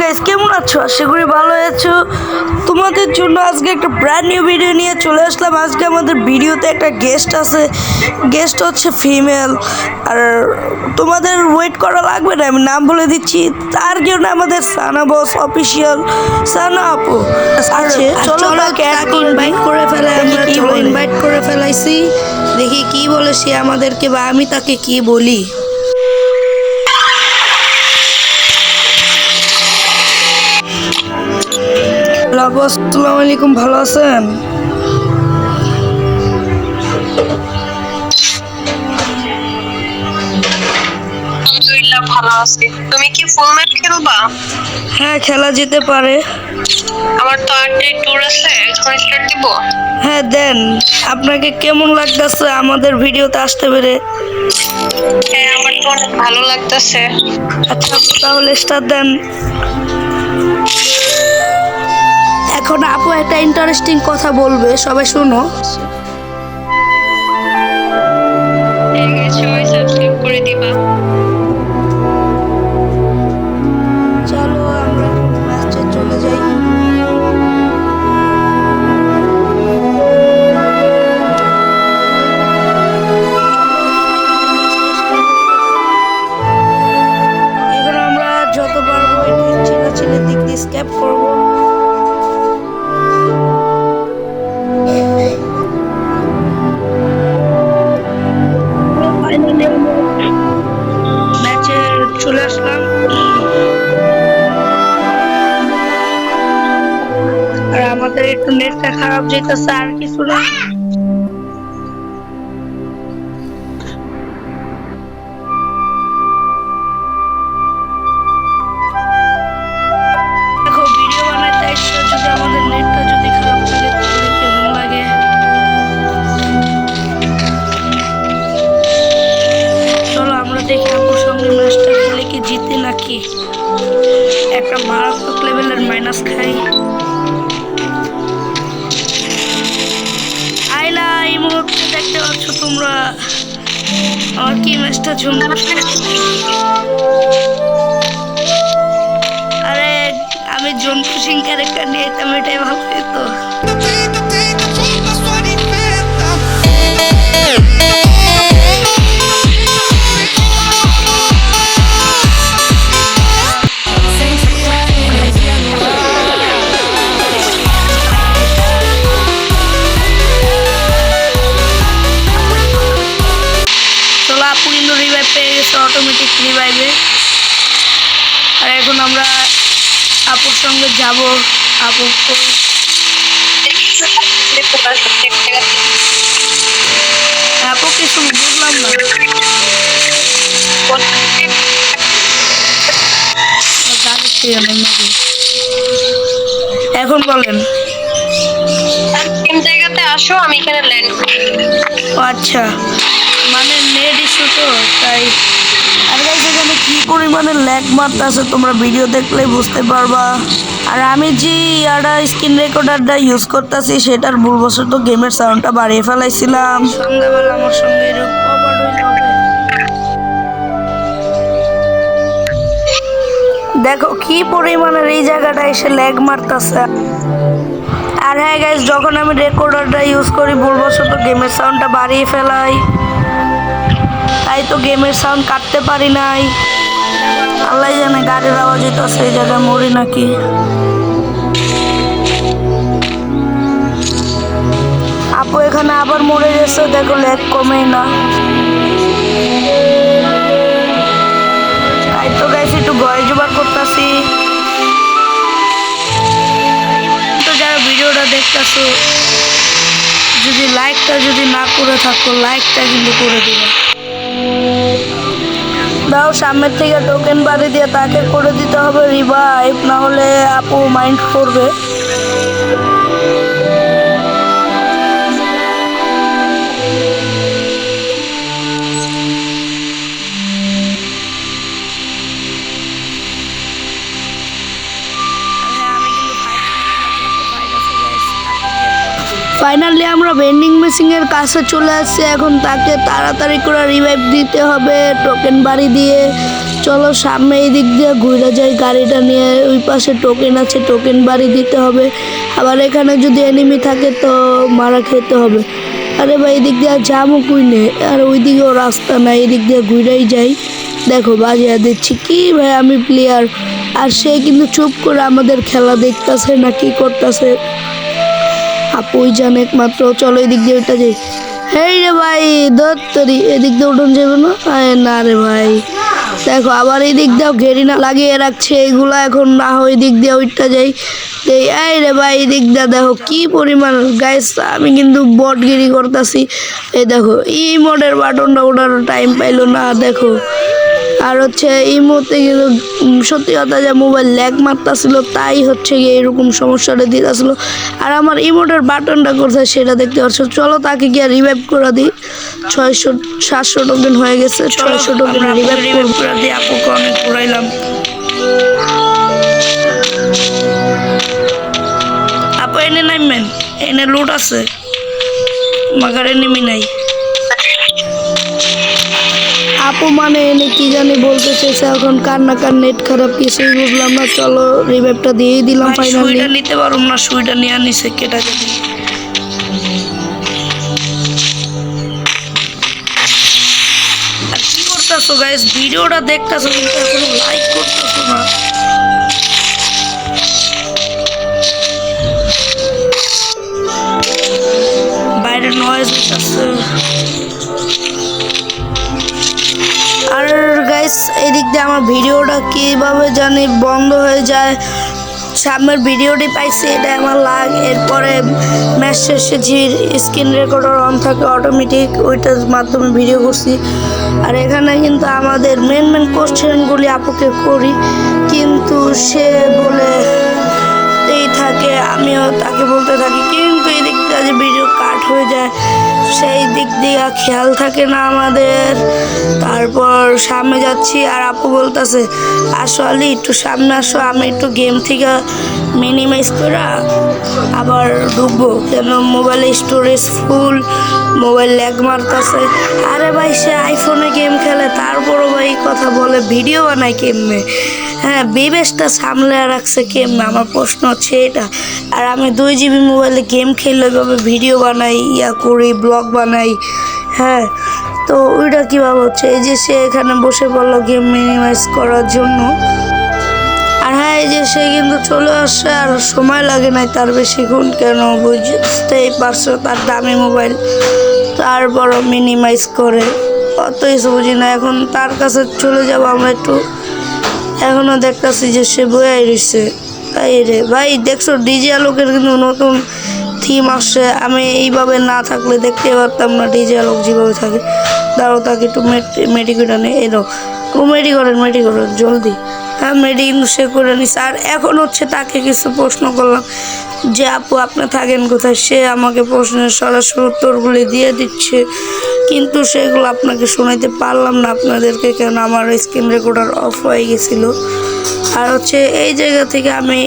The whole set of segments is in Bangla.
গাইস, কেমন আছো? আশা করি ভালো আছো। তোমাদের জন্য আজকে একটা ব্র্যান্ড নিউ ভিডিও নিয়ে চলে আসলাম। আজকে আমাদের ভিডিওতে একটা গেস্ট আছে, গেস্ট হচ্ছে ফিমেল। আর তোমাদের ওয়েট করা লাগবে না, আমি নাম বলে দিচ্ছি। তার কেউ না, আমাদের সানা বস অফিসিয়াল সানা আপু আছে। চলো তাকে ইনভাইট করে ফেলে। আমরা চলো ইনভাইট করে ফেলাইছি, দেখি কি বলে সে আমাদেরকে, বা আমি তাকে কি বলি। আসসালামু আলাইকুম, ভালো আছেন? আলহামদুলিল্লাহ ভালো আছি। তুমি কি ফুল ম্যাচ খেলবা? হ্যাঁ, খেলা যেতে পারে। আমার তো 8 ডে ট্যুর আছে, এখন স্টার্ট দিব। হ্যাঁ দেন। আপনাকে কেমন লাগতেছে আমাদের ভিডিওতে আসতে পেরে? হ্যাঁ, আমার তো অনেক ভালো লাগতেছে। আচ্ছা, তাহলে স্টার্ট দেন। এখন আপু একটা ইন্টারেস্টিং কথা বলবে, সবাই শোনো। সাবস্ক্রাইব করে দিবা। চলো আমরা ম্যাচে চলে যাই। এখন আমরা যত পারবো চিল্লাচিল্লির দিক দিয়ে স্ক্যাপ করবো। ম্যাচে চলে আসলাম। আর আমাদের একটু নেটটা খারাপ যেতেছে, আর কিছু না। দেখো, ভিডিও বানাইতে এসে যদি আমাদের নেটটা যদি খারাপ থাকে তাহলে কেমন লাগে। চলো আমরা দেখি আপুর সঙ্গে ম্যাচটা খেলে কি জিতে নাকি একটা মারাত্মক লেভেলের মাইনাস খাই। আইলা, এই মুহূর্তে দেখতে পাচ্ছ তোমরা আমার কি ম্যাচটা ঝুমঝুম। আরে আমি জন্টু সিং ক্যারেক্টার নিয়ে যেতাম, এটাই ভালো হতো। আপু কিন্তু রিভাইভ পেয়ে গেছে, অটোমেটিক রিভাইভে। আর এখন আমরা আপুর সঙ্গে যাব। আপু আপু কিছু বুঝলাম না। এখন বলেন। জায়গাতে আসো, আমি এখানে ল্যান্ড করি। আচ্ছা, মানে নেট ইস্যু তো তাই। আর গাইস, এখানে কি পরিমাণে ল্যাগ মারতেছে তোমরা ভিডিও দেখলে বুঝতে পারবা। আর আমি যে স্ক্রিন রেকর্ডারটা ইউজ করতেছি সেটার ভুলবশত গেমের সাউন্ডটা বাড়িয়ে ফেলাইছিলাম। সন্ধ্যাবেলা আমার সঙ্গে এরকম দেখো কি পরিমাণের এই জায়গাটা এসে ল্যাগ মারতেছে। আর হ্যাঁ গাইস, যখন আমি রেকর্ডারটা ইউজ করি ভুলবশত গেমের সাউন্ডটা বাড়িয়ে ফেলাই, তাই তো গেমের সাউন্ড কাটতে পারি নাই। আল্লাহ জানে গাড়ির আওয়াজ হইতেছে, এই জায়গায় মরি নাকি। আপু এখানে আবার মরে গেছে, দেখো ল্যাগ কমেই না। তাই তো গাইস একটু ভয় জোগাড় করতেছি। তো যারা ভিডিওটা দেখতেছো, যদি লাইকটা যদি না করে থাকো, লাইকটা কিন্তু করে দিবে। দাও, সামনের থেকে টোকেন বাড়ি দিয়ে তাকে করে দিতে হবে রিভাইভ, না হলে আপু মাইন্ড করবে। ফাইনালি আমরা ভেন্ডিং মেশিনের কাছে চলে আসছি। এখন তাকে তাড়াতাড়ি করে রিভাইভ দিতে হবে টোকেন বাড়ি দিয়ে। চলো সামনে এই দিক দিয়ে ঘুরে যাই গাড়িটা নিয়ে। ওই পাশে টোকেন আছে, টোকেন বাড়ি দিতে হবে। আবার এখানে যদি এনিমি থাকে তো মারা খেতে হবে। আরে ভাই এই দিক দিয়ে যাবো কুইনে, আর ওই দিকেও রাস্তা নাই, এদিক দিয়ে ঘুরেই যাই। দেখো বাজিয়ে দিচ্ছি কি ভাই, আমি প্লেয়ার আর সে কিন্তু চুপ করে আমাদের খেলা দেখতেছে না কি করতেছে আপুই জানে একমাত্র। চলো এদিক দিয়ে ওইটা যাই। এই রে ভাই দত্তরি, এদিক দিয়ে উঠোন যাবে না? আয় না রে ভাই, দেখো আবার এই দিক দিয়েও ঘেরি না লাগিয়ে রাখছে এগুলা। এখন না হয় দিক দিয়ে ওইটা যাই। এই রে ভাই এই দিক দিয়ে দেখো কি পরিমাণ গাইস, আমি কিন্তু বটগিরি করতেছি। এই দেখো এই মোডের বাটনটা ওঠার টাইম পাইলো না দেখো। আর হচ্ছে এই মুহূর্তে কিন্তু সত্যি কথা যে মোবাইল ল্যাগ মারতেছিল, তাই হচ্ছে গিয়ে এরকম সমস্যাটা দিতেছিল। আর আমার ইমোটের বাটনটা করছে সেটা দেখতে পাচ্ছ। চলো তাকে গিয়ে রিভাইভ করে দিই। 700 টোকেন হয়ে গেছে, 600 টোকেন রিভাইভ করে দিই। আপুকে অনেক ঘুরাইলাম। আপু এনে নামবেন, এনে লুট আছে, মাগার এনিমি নাই। আপু মানে এনে কি জানি বলতে চেয়েছে, এখন কার নেট খারাপ কিছুই বুঝলাম না। চলো রিভাইভটা দিয়েই দিলাম ফাইনালি। সুইটা নিতে পারুম না, সুইটা নিয়ে আনিছে কেটা যদি। আর কি করতেছো গাইস, ভিডিওটা দেখতেছো কিন্তু এখনো লাইক করতেছো না। বাইরে নয়েজ হচ্ছে। আর গাইস এদিক দিয়ে আমার ভিডিওটা কীভাবে জানি বন্ধ হয়ে যায়। সামনের ভিডিওটি পাইছি এটা আমার লাগ। এরপরে ম্যাচ শেষে জির স্ক্রিন রেকর্ডার অন থাকে অটোমেটিক, ওইটার মাধ্যমে ভিডিও করছি। আর এখানে কিন্তু আমাদের মেন কোশ্চেনগুলি আপুকে করি, কিন্তু সে বলে এই থাকে, আমিও তাকে বলতে থাকি, কিন্তু এই দিকটা যে ভিডিও কাট হয়ে যায় সেই দিক দিয়ে খেয়াল থাকে না আমাদের। তারপর সামনে যাচ্ছি আর আপু বলতেছে আসলে একটু সামনে আসো, আমি একটু গেম থেকে মিনিমাইজ করে আবার ঢুকবো, কেন মোবাইলের স্টোরেজ ফুল, মোবাইল ল্যাগ মারতেছে। আরে ভাই সে আইফোনে গেম খেলে, তারপরও ভাই কথা বলে ভিডিও বানায় কেমনে? হ্যাঁ বিবেশটা সামলে রাখছে কেমনে, আমার প্রশ্ন হচ্ছে এটা। আর আমি 2 GB মোবাইলে গেম খেললে এভাবে ভিডিও বানাই, ইয়া করি, ব্লগ বানাই। হ্যাঁ তো ওইটা কীভাবে হচ্ছে? এই যে সে এখানে বসে পড়লো গেম মিনিমাইজ করার জন্য। আর হ্যাঁ এই যে সে কিন্তু চলে আসছে, আর সময় লাগে নাই তার বেশিক্ষণ, কেন বুঝতেই পারছো তার দামি মোবাইল, তারপরও মিনিমাইজ করে। অত কিছু বুঝি না, এখন তার কাছে চলে যাবো আমরা একটু। এখনও দেখতেছি যে সে বয়ে রয়েছে। তাই রে ভাই দেখছো ডিজে আলোকের কিন্তু নতুন থিম আসছে, আমি এইভাবে না থাকলে দেখতে পারতাম না ডিজে আলোক যেভাবে থাকে। দাঁড়াও তাকে একটু মেডিকেটা নেই, এলো ও মেডি করেন জলদি। হ্যাঁ মেডি কিন্তু সে করে নিচ্ছে। আর এখন হচ্ছে তাকে কিছু প্রশ্ন করলাম যে আপু আপনি থাকেন কোথায়, সে আমাকে প্রশ্নের সরাসরি উত্তরগুলি দিয়ে দিচ্ছে, কিন্তু সেগুলো আপনাকে শোনাইতে পারলাম না আপনাদেরকে, কেন আমার স্ক্রিন রেকর্ডার অফ হয়ে গেছিলো। আর হচ্ছে এই জায়গা থেকে আমি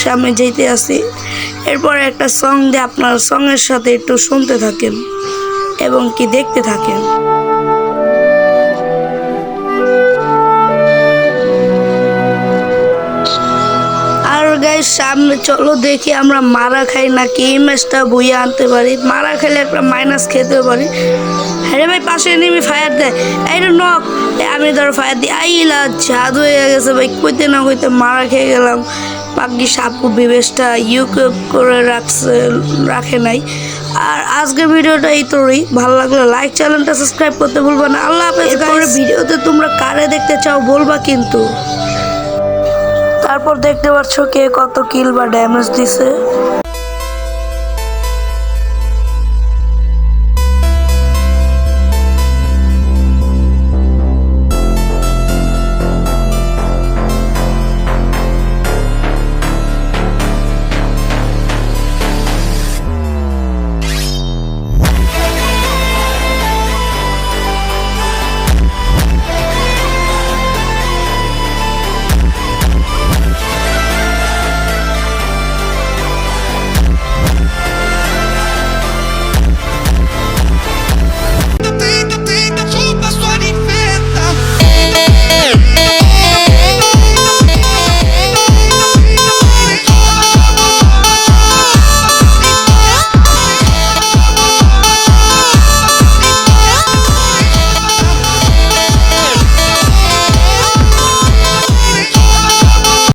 সামনে যেতে আসি। এরপরে একটা সং দিয়ে আপনার সঙ্গের সাথে একটু শুনতে থাকেন এবং কি দেখতে থাকেন। আর গাইস সামনে চলো দেখি আমরা মারা খাই নাকি এই ম্যাচটা বইয়ে আনতে পারি। মারা খেলে একটা মাইনাস খেতেও পারি। হ্যাঁ ভাই পাশে এনিমি ফায়ার দেয়, এই নক, আমি ধরো ফায়ার দিই, আইলা জাদু হয়ে গেছে ভাই, কইতে না কইতে মারা খেয়ে গেলাম। বাকি সাপু বিবেশটা ইউকিউব করে রাখে নাই। আর আজকের ভিডিওটা এই তোরই ভালো লাগলে লাইক, চ্যানেলটা সাবস্ক্রাইব করতে ভুলবা না। আল্লাহ হাফেজ। এরপরে ভিডিওতে তোমরা কারে দেখতে চাও বলবা কিন্তু। তারপর দেখতে পাচ্ছ কে কত কিল বা ড্যামেজ দিছে।